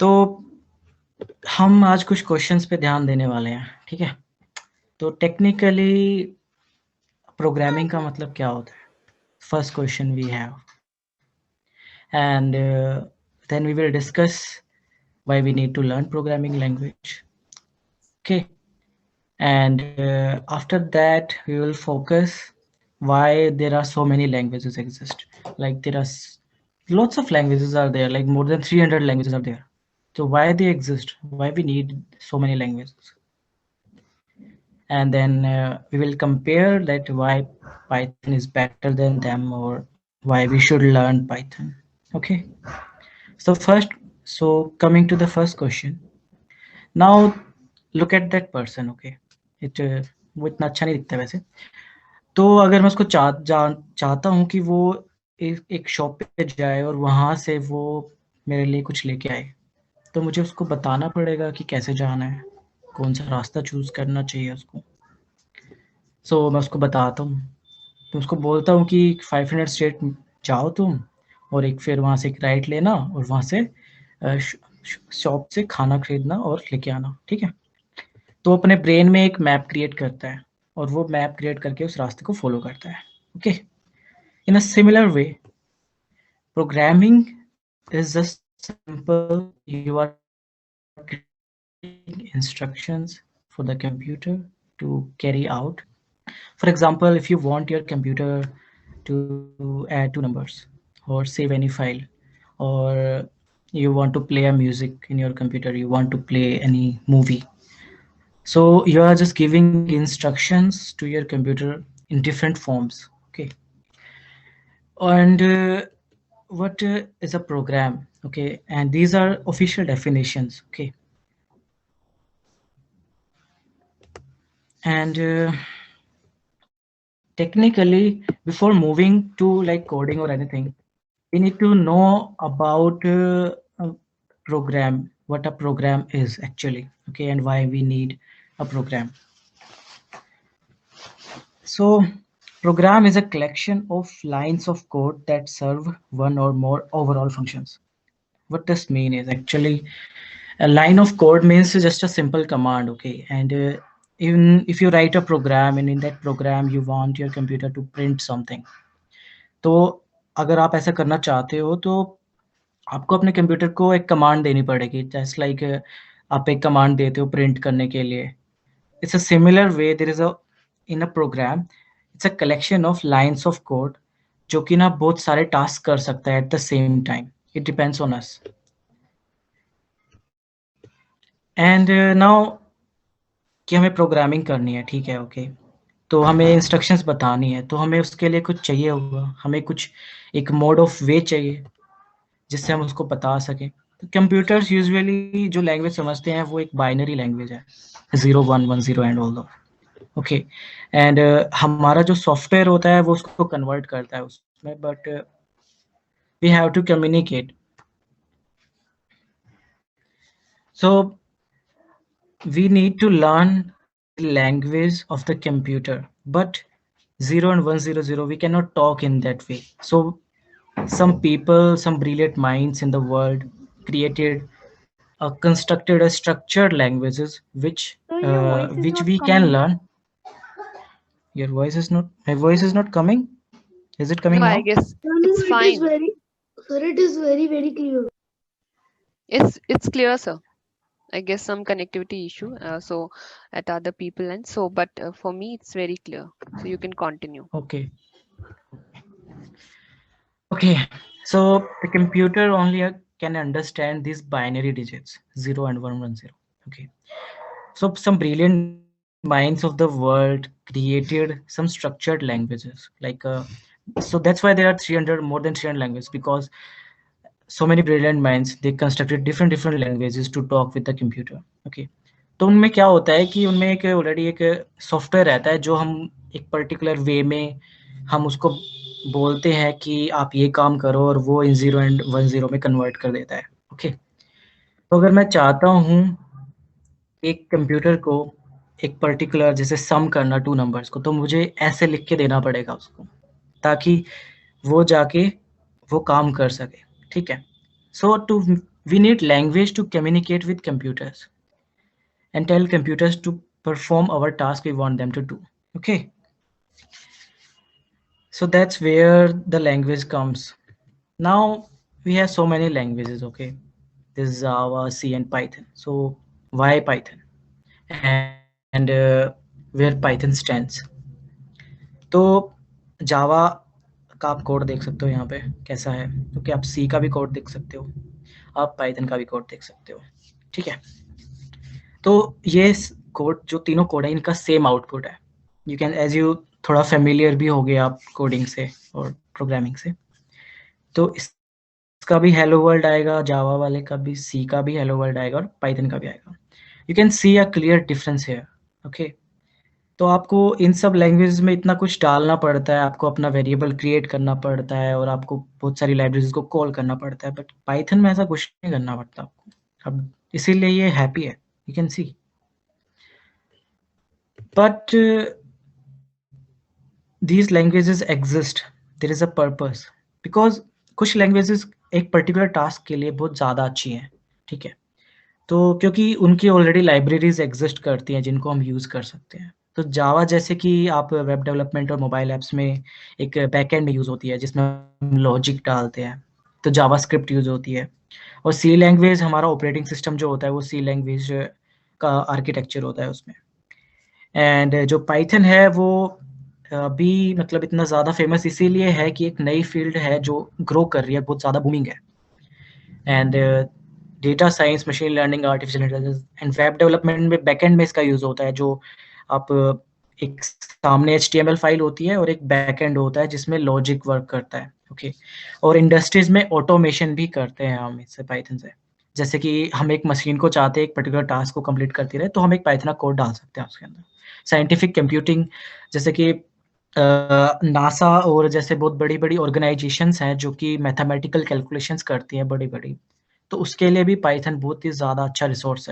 तो हम आज कुछ क्वेश्चंस पे ध्यान देने वाले हैं, ठीक है? तो टेक्निकली प्रोग्रामिंग का मतलब क्या होता है? First question we have, and then we will discuss why we need to learn programming language. Okay, and after that we will focus why there are so many languages exist. Like there are lots of languages are there, like more than 300 languages are there. So why they exist, why we need so many languages, and then we will compare that why Python is better than them, or why we should learn Python. Okay, so coming to the first question. Now look at that person. Okay, वो इतना अच्छा नहीं दिखता वैसे। तो अगर मैं उसको चाहता हूँ कि वो एक शॉप पे जाए और वहाँ से वो मेरे लिए कुछ लेके आए, तो मुझे उसको बताना पड़ेगा कि कैसे जाना है, कौन सा रास्ता चूज़ करना चाहिए उसको। सो मैं उसको बताता हूँ, तो उसको बोलता हूँ कि 500 स्ट्रेट जाओ तुम, और एक फिर वहाँ से एक राइट लेना और वहाँ से शॉप से खाना खरीदना और लेके आना, ठीक है? तो अपने ब्रेन में एक मैप क्रिएट करता है और वो मैप क्रिएट करके उस रास्ते को फॉलो करता है। Okay, in a similar way programming is just simple, you are instructions for the computer to carry out. For example, if you want your computer to add two numbers or save any file, or you want to play a music in your computer, you want to play any movie, so you are just giving instructions to your computer in different forms. Okay, and what is a program? Okay, and these are official definitions. Okay, and technically, before moving to like coding or anything, we need to know about a program, what a program is actually, okay, and why we need a program. So program is a collection of lines of code that serve one or more overall functions. What this mean is actually a line of code means just a simple command, okay, and even if you write a program and in that program you want your computer to print something, तो अगर आप ऐसा करना चाहते हो तो आपको अपने कंप्यूटर को एक कमांड देनी पड़ेगी, जस्ट लाइक आप एक कमांड देते हो प्रिंट करने के लिए। It's a similar way there is a in a program, it's a collection of lines of code जो कि ना बहुत सारे टास्क कर सकता है at the same time. It depends on us. And now कि हमें प्रोग्रामिंग करनी है, ठीक है, ओके, तो हमें इंस्ट्रक्शंस बतानी है, तो हमें उसके लिए कुछ चाहिए होगा, हमें कुछ एक मोड ऑफ वे चाहिए जिससे हम उसको बता सकें। तो कंप्यूटर्स यूजुअली जो लैंग्वेज समझते हैं वो एक बाइनरी लैंग्वेज है, 0110 and all the, okay, and हमारा जो सॉफ्टवेयर होता है वो उसको कन्वर्ट करता है उसमें, but we have to communicate. So we need to learn language of the computer, but 0 and 100 we cannot talk in that way. So some people, some brilliant minds in the world created constructed a structured languages So your voice is which not we can coming. learn. Your voice is not, my voice is not coming. Is it No, coming I now? guess No, no, it's it is fine. very, sir, it is very, very clear. It's clear, sir. I guess some connectivity issue. So at other people and so, but for me it's very clear. So you can continue. Okay, okay, so the computer only can understand these binary digits 0 and 110. Okay, so some brilliant minds of the world created some structured languages, like so that's why there are 300, more than 300 languages, because so many brilliant minds, they constructed different languages to talk with the computer. Okay, तो उनमें क्या होता है कि उनमें एक already एक software रहता है जो हम एक पर्टिकुलर वे में हम उसको बोलते हैं कि आप ये काम करो, और वो इन 0 and 10 में कन्वर्ट कर देता है। ओके, तो अगर मैं चाहता हूँ एक कंप्यूटर को एक पर्टिकुलर जैसे सम करना टू नंबर्स को, तो मुझे ऐसे लिख के देना पड़ेगा उसको, ताकि वो जाके वो काम कर सके, ठीक है? सो to we need language to communicate with computers and tell computers to perform our task we want them to do. Okay, so that's where the language comes. Now we have so many languages. Okay, this is Java, C, and Python. So why Python, and where Python stands? तो जावा का आप code देख सकते हो यहाँ पे कैसा है, क्योंकि आप सी का भी कोड देख सकते हो, आप पाइथन का भी कोड देख सकते हो, ठीक है। तो ये कोड जो तीनों कोड है इनका सेम आउटपुट है। यू कैन एज यू थोड़ा फेमिलियर भी हो गए आप कोडिंग से और प्रोग्रामिंग से, तो इसका भी हेलो वर्ल्ड आएगा, जावा वाले का भी, सी का भी हेलो वर्ल्ड आएगा और पाइथन का भी आएगा। You can see a clear difference here, okay. तो आपको इन सब लैंग्वेज में इतना कुछ डालना पड़ता है, आपको अपना वेरिएबल क्रिएट करना पड़ता है और आपको बहुत सारी लाइब्रेरीज को कॉल करना पड़ता है, बट पाइथन में ऐसा कुछ नहीं करना पड़ता आपको। अब इसीलिए ये हैप्पी है, you can see. But these languages exist, there is a purpose, because कुछ लैंग्वेजेस एक पर्टिकुलर टास्क के लिए बहुत ज़्यादा अच्छी हैं, ठीक है। तो क्योंकि उनकी ऑलरेडी लाइब्रेरीज एग्जिस्ट करती हैं जिनको हम यूज़ कर सकते हैं। तो जावा जैसे कि आप वेब डेवलपमेंट और मोबाइल ऐप्स में एक बैकएंड यूज़ होती है जिसमें हम लॉजिक डालते हैं, तो जावा स्क्रिप्ट यूज़ होती है। और सी लैंग्वेज हमारा ऑपरेटिंग सिस्टम जो होता है वो सी लैंग्वेज का आर्किटेक्चर होता है उसमें। एंड जो पाइथन है वो भी मतलब इतना ज़्यादा फेमस इसीलिए है कि एक नई फील्ड है जो ग्रो कर रही है, बहुत ज़्यादा बूमिंग है। And data science, machine learning, artificial intelligence and web development में बैकएंड में इसका यूज़ होता है, जो आप एक सामने HTML फाइल होती है और एक बैकएंड होता है जिसमें लॉजिक वर्क करता है, ओके। और इंडस्ट्रीज में ऑटोमेशन भी करते हैं हम इससे, पाइथन से। जैसे कि हम एक मशीन को चाहते हैं एक पर्टिकुलर टास्क को कंप्लीट करती रहे, तो हम एक पाइथन कोड डाल सकते हैं उसके अंदर। साइंटिफिक कंप्यूटिंग, जैसे कि नासा और जैसे बहुत बड़ी बड़ी ऑर्गेनाइजेशंस हैं जो कि मैथमेटिकल कैलकुलेशंस करती हैं बड़ी बड़ी, तो उसके लिए भी पाइथन बहुत ही ज़्यादा अच्छा रिसोर्स है।